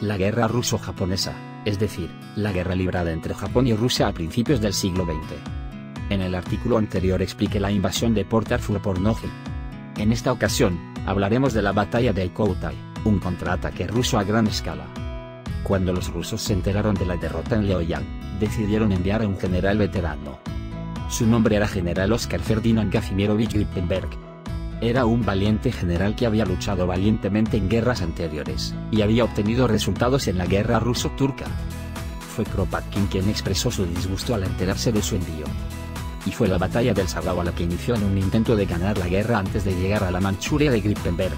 la guerra ruso-japonesa, es decir, la guerra librada entre Japón y Rusia a principios del siglo XX. En el artículo anterior expliqué la invasión de Port Arthur por Nogi. En esta ocasión, hablaremos de la batalla de Koutai, un contraataque ruso a gran escala. Cuando los rusos se enteraron de la derrota en Liaoyang, decidieron enviar a un general veterano. Su nombre era General Oskar Ferdinand Gazimirovich Grippenberg. Era un valiente general que había luchado valientemente en guerras anteriores, y había obtenido resultados en la guerra ruso-turca. Fue Kropotkin quien expresó su disgusto al enterarse de su envío. Y fue la batalla del Sagao la que inició en un intento de ganar la guerra antes de llegar a la Manchuria de Grippenberg.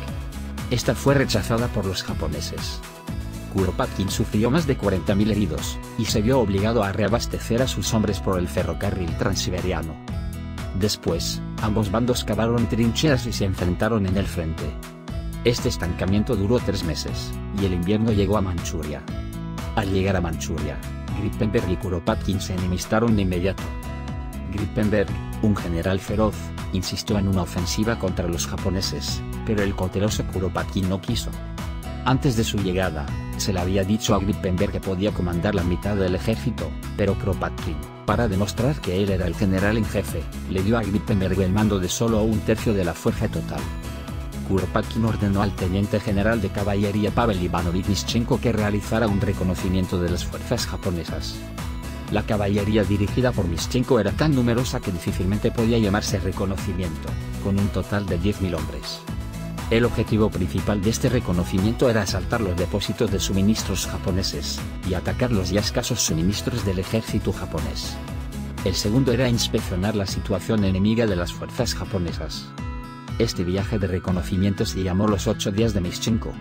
Esta fue rechazada por los japoneses. Kropotkin sufrió más de 40.000 heridos, y se vio obligado a reabastecer a sus hombres por el ferrocarril transiberiano. Después, ambos bandos cavaron trincheras y se enfrentaron en el frente. Este estancamiento duró 3 meses, y el invierno llegó a Manchuria. Al llegar a Manchuria, Grippenberg y Kropotkin se enemistaron de inmediato. Grippenberg, un general feroz, insistió en una ofensiva contra los japoneses, pero el cauteloso Kropotkin no quiso. Antes de su llegada, se le había dicho a Grippenberg que podía comandar la mitad del ejército, pero Kropotkin, para demostrar que él era el general en jefe, le dio a Grippenberg el mando de solo 1/3 de la fuerza total. Kropotkin ordenó al teniente general de caballería Pavel Ivanovich Mischenko que realizara un reconocimiento de las fuerzas japonesas. La caballería dirigida por Mischenko era tan numerosa que difícilmente podía llamarse reconocimiento, con un total de 10.000 hombres. El objetivo principal de este reconocimiento era asaltar los depósitos de suministros japoneses, y atacar los ya escasos suministros del ejército japonés. El segundo era inspeccionar la situación enemiga de las fuerzas japonesas. Este viaje de reconocimiento se llamó los 8 días de Mischenko.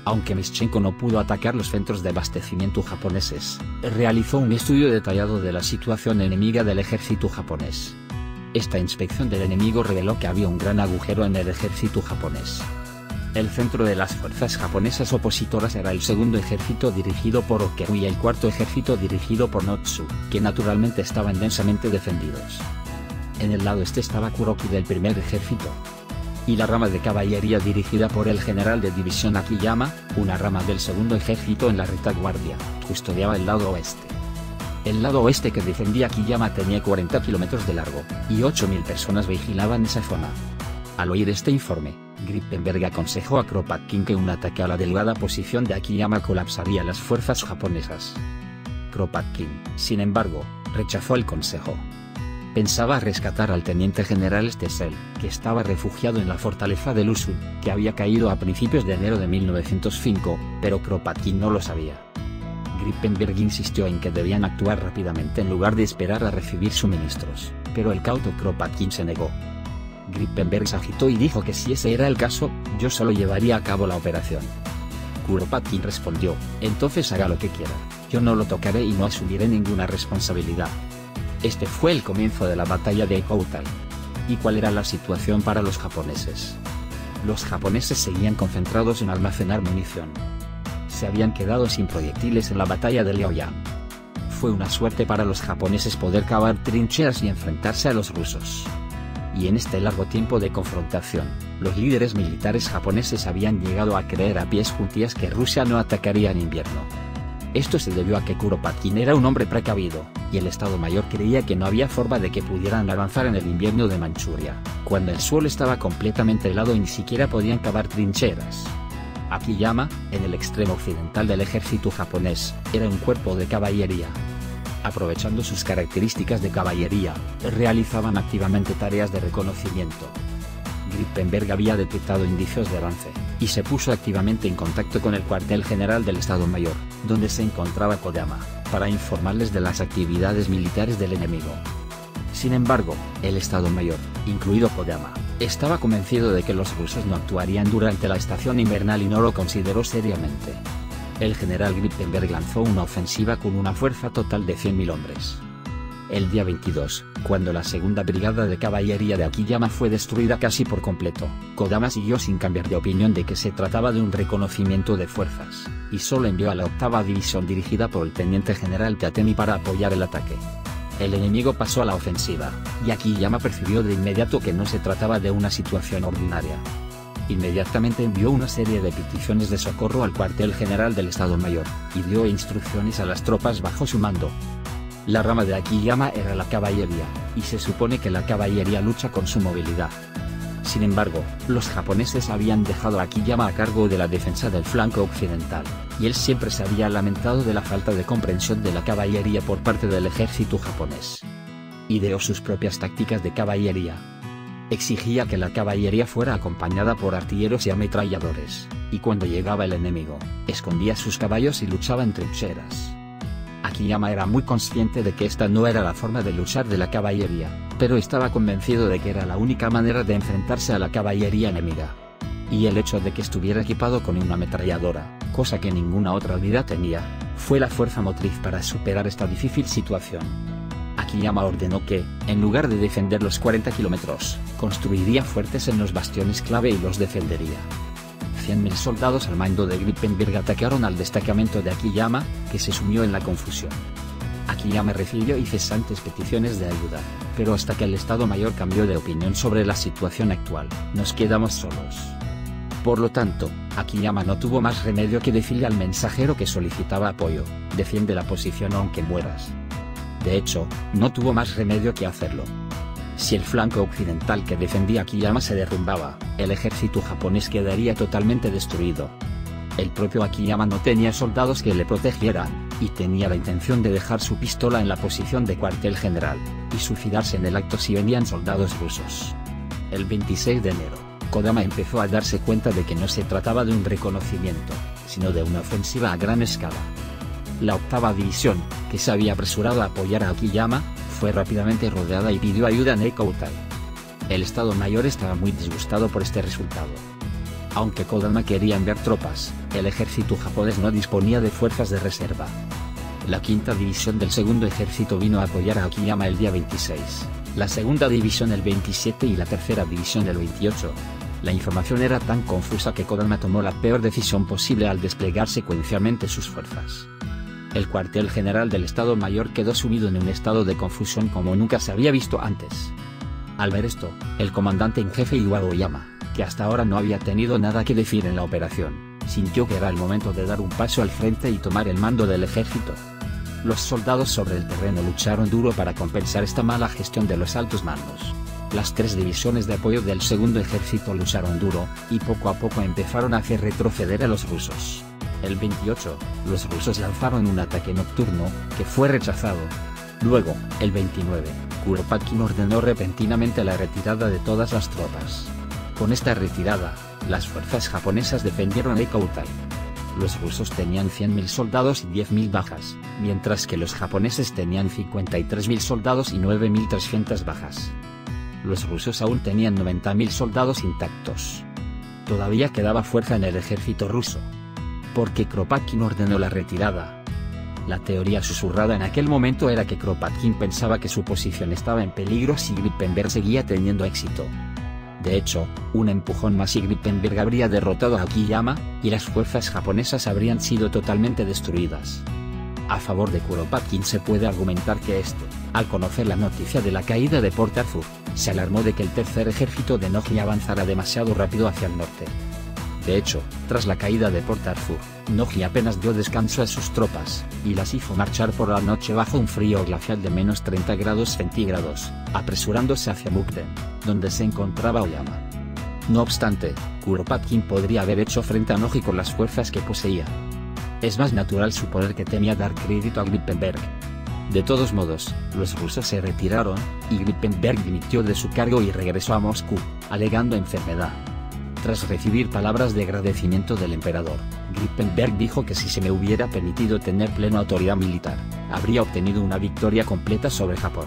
Aunque Mischenko no pudo atacar los centros de abastecimiento japoneses, realizó un estudio detallado de la situación enemiga del ejército japonés. Esta inspección del enemigo reveló que había un gran agujero en el ejército japonés. El centro de las fuerzas japonesas opositoras era el segundo ejército dirigido por Okeru y el cuarto ejército dirigido por Notsu, que naturalmente estaban densamente defendidos. En el lado este estaba Kuroki del primer ejército. Y la rama de caballería dirigida por el general de división Akiyama, una rama del segundo ejército en la retaguardia, custodiaba el lado oeste. El lado oeste que defendía Akiyama tenía 40 kilómetros de largo, y 8.000 personas vigilaban esa zona. Al oír este informe, Grippenberg aconsejó a Kropotkin que un ataque a la delgada posición de Akiyama colapsaría las fuerzas japonesas. Kropotkin, sin embargo, rechazó el consejo. Pensaba rescatar al teniente general Stessel, que estaba refugiado en la fortaleza de Lusun, que había caído a principios de enero de 1905, pero Kropotkin no lo sabía. Grippenberg insistió en que debían actuar rápidamente en lugar de esperar a recibir suministros, pero el cauto Kropotkin se negó. Grippenberg se agitó y dijo que si ese era el caso, yo solo llevaría a cabo la operación. Kropotkin respondió, entonces haga lo que quiera, yo no lo tocaré y no asumiré ninguna responsabilidad. Este fue el comienzo de la batalla de Koutai. ¿Y cuál era la situación para los japoneses? Los japoneses seguían concentrados en almacenar munición. Se habían quedado sin proyectiles en la batalla de Liaoyang. Fue una suerte para los japoneses poder cavar trincheras y enfrentarse a los rusos. Y en este largo tiempo de confrontación, los líderes militares japoneses habían llegado a creer a pies juntillas que Rusia no atacaría en invierno. Esto se debió a que Kropotkin era un hombre precavido, y el Estado Mayor creía que no había forma de que pudieran avanzar en el invierno de Manchuria, cuando el suelo estaba completamente helado y ni siquiera podían cavar trincheras. Akiyama, en el extremo occidental del ejército japonés, era un cuerpo de caballería. Aprovechando sus características de caballería, realizaban activamente tareas de reconocimiento. Grippenberg había detectado indicios de avance, y se puso activamente en contacto con el cuartel general del Estado Mayor, donde se encontraba Kodama, para informarles de las actividades militares del enemigo. Sin embargo, el Estado Mayor, incluido Kodama, estaba convencido de que los rusos no actuarían durante la estación invernal y no lo consideró seriamente. El general Grippenberg lanzó una ofensiva con una fuerza total de 100.000 hombres. El día 22, cuando la segunda brigada de caballería de Akiyama fue destruida casi por completo, Kodama siguió sin cambiar de opinión de que se trataba de un reconocimiento de fuerzas, y solo envió a la 8ª división dirigida por el teniente general Tatemi para apoyar el ataque. El enemigo pasó a la ofensiva, y Akiyama percibió de inmediato que no se trataba de una situación ordinaria. inmediatamente envió una serie de peticiones de socorro al cuartel general del Estado Mayor, y dio instrucciones a las tropas bajo su mando. La rama de Akiyama era la caballería, y se supone que la caballería lucha con su movilidad. Sin embargo, los japoneses habían dejado a Akiyama a cargo de la defensa del flanco occidental, y él siempre se había lamentado de la falta de comprensión de la caballería por parte del ejército japonés. Ideó sus propias tácticas de caballería. Exigía que la caballería fuera acompañada por artilleros y ametralladores, y cuando llegaba el enemigo, escondía sus caballos y luchaba en trincheras. Akiyama era muy consciente de que esta no era la forma de luchar de la caballería, pero estaba convencido de que era la única manera de enfrentarse a la caballería enemiga. Y el hecho de que estuviera equipado con una ametralladora, cosa que ninguna otra unidad tenía, fue la fuerza motriz para superar esta difícil situación. Akiyama ordenó que, en lugar de defender los 40 kilómetros, construiría fuertes en los bastiones clave y los defendería. 100.000 soldados al mando de Grippenberg atacaron al destacamento de Akiyama, que se sumió en la confusión. Akiyama recibió incesantes peticiones de ayuda, pero hasta que el Estado Mayor cambió de opinión sobre la situación actual, nos quedamos solos. Por lo tanto, Akiyama no tuvo más remedio que decirle al mensajero que solicitaba apoyo: defiende la posición aunque mueras. De hecho, no tuvo más remedio que hacerlo. Si el flanco occidental que defendía Akiyama se derrumbaba, el ejército japonés quedaría totalmente destruido. El propio Akiyama no tenía soldados que le protegieran, y tenía la intención de dejar su pistola en la posición de cuartel general, y suicidarse en el acto si venían soldados rusos. El 26 de enero, Kodama empezó a darse cuenta de que no se trataba de un reconocimiento, sino de una ofensiva a gran escala. La 8ª división, que se había apresurado a apoyar a Akiyama, fue rápidamente rodeada y pidió ayuda a Nekoutai. El Estado Mayor estaba muy disgustado por este resultado. Aunque Kodama quería enviar tropas, el ejército japonés no disponía de fuerzas de reserva. La 5ª división del segundo ejército vino a apoyar a Akiyama el día 26, la 2ª división el 27 y la 3ª división el 28. La información era tan confusa que Kodama tomó la peor decisión posible al desplegar secuencialmente sus fuerzas. El cuartel general del Estado Mayor quedó sumido en un estado de confusión como nunca se había visto antes. Al ver esto, el comandante en jefe Iwao Oyama, que hasta ahora no había tenido nada que decir en la operación, sintió que era el momento de dar un paso al frente y tomar el mando del ejército. Los soldados sobre el terreno lucharon duro para compensar esta mala gestión de los altos mandos. Las 3 divisiones de apoyo del segundo ejército lucharon duro, y poco a poco empezaron a hacer retroceder a los rusos. El 28, los rusos lanzaron un ataque nocturno, que fue rechazado. Luego, el 29, Kuropatkin ordenó repentinamente la retirada de todas las tropas. Con esta retirada, las fuerzas japonesas defendieron Nekoutai. Los rusos tenían 100.000 soldados y 10.000 bajas, mientras que los japoneses tenían 53.000 soldados y 9.300 bajas. Los rusos aún tenían 90.000 soldados intactos. Todavía quedaba fuerza en el ejército ruso. ¿Por qué Kropotkin ordenó la retirada? La teoría susurrada en aquel momento era que Kropotkin pensaba que su posición estaba en peligro si Grippenberg seguía teniendo éxito. De hecho, un empujón más y Grippenberg habría derrotado a Akiyama, y las fuerzas japonesas habrían sido totalmente destruidas. A favor de Kropotkin se puede argumentar que este, al conocer la noticia de la caída de Port Arthur, se alarmó de que el tercer ejército de Noji avanzara demasiado rápido hacia el norte. De hecho, tras la caída de Port Arthur, Noji apenas dio descanso a sus tropas, y las hizo marchar por la noche bajo un frío glacial de menos 30 grados centígrados, apresurándose hacia Mukden, donde se encontraba Oyama. No obstante, Kropotkin podría haber hecho frente a Noji con las fuerzas que poseía. Es más natural suponer que temía dar crédito a Grippenberg. De todos modos, los rusos se retiraron, y Grippenberg dimitió de su cargo y regresó a Moscú, alegando enfermedad. Tras recibir palabras de agradecimiento del emperador, Grippenberg dijo que si se me hubiera permitido tener plena autoridad militar, habría obtenido una victoria completa sobre Japón.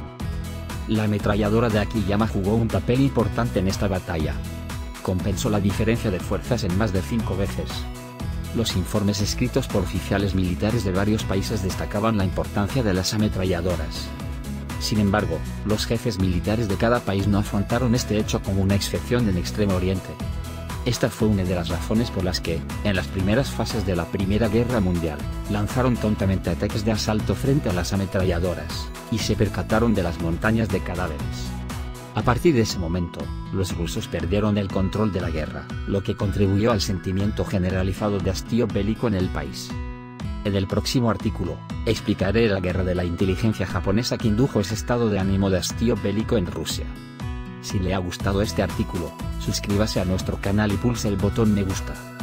La ametralladora de Akiyama jugó un papel importante en esta batalla. Compensó la diferencia de fuerzas en más de 5 veces. Los informes escritos por oficiales militares de varios países destacaban la importancia de las ametralladoras. Sin embargo, los jefes militares de cada país no afrontaron este hecho como una excepción en Extremo Oriente. Esta fue una de las razones por las que, en las primeras fases de la Primera Guerra Mundial, lanzaron tontamente ataques de asalto frente a las ametralladoras, y se percataron de las montañas de cadáveres. A partir de ese momento, los rusos perdieron el control de la guerra, lo que contribuyó al sentimiento generalizado de hastío bélico en el país. En el próximo artículo, explicaré la guerra de la inteligencia japonesa que indujo ese estado de ánimo de hastío bélico en Rusia. Si le ha gustado este artículo, suscríbase a nuestro canal y pulse el botón me gusta.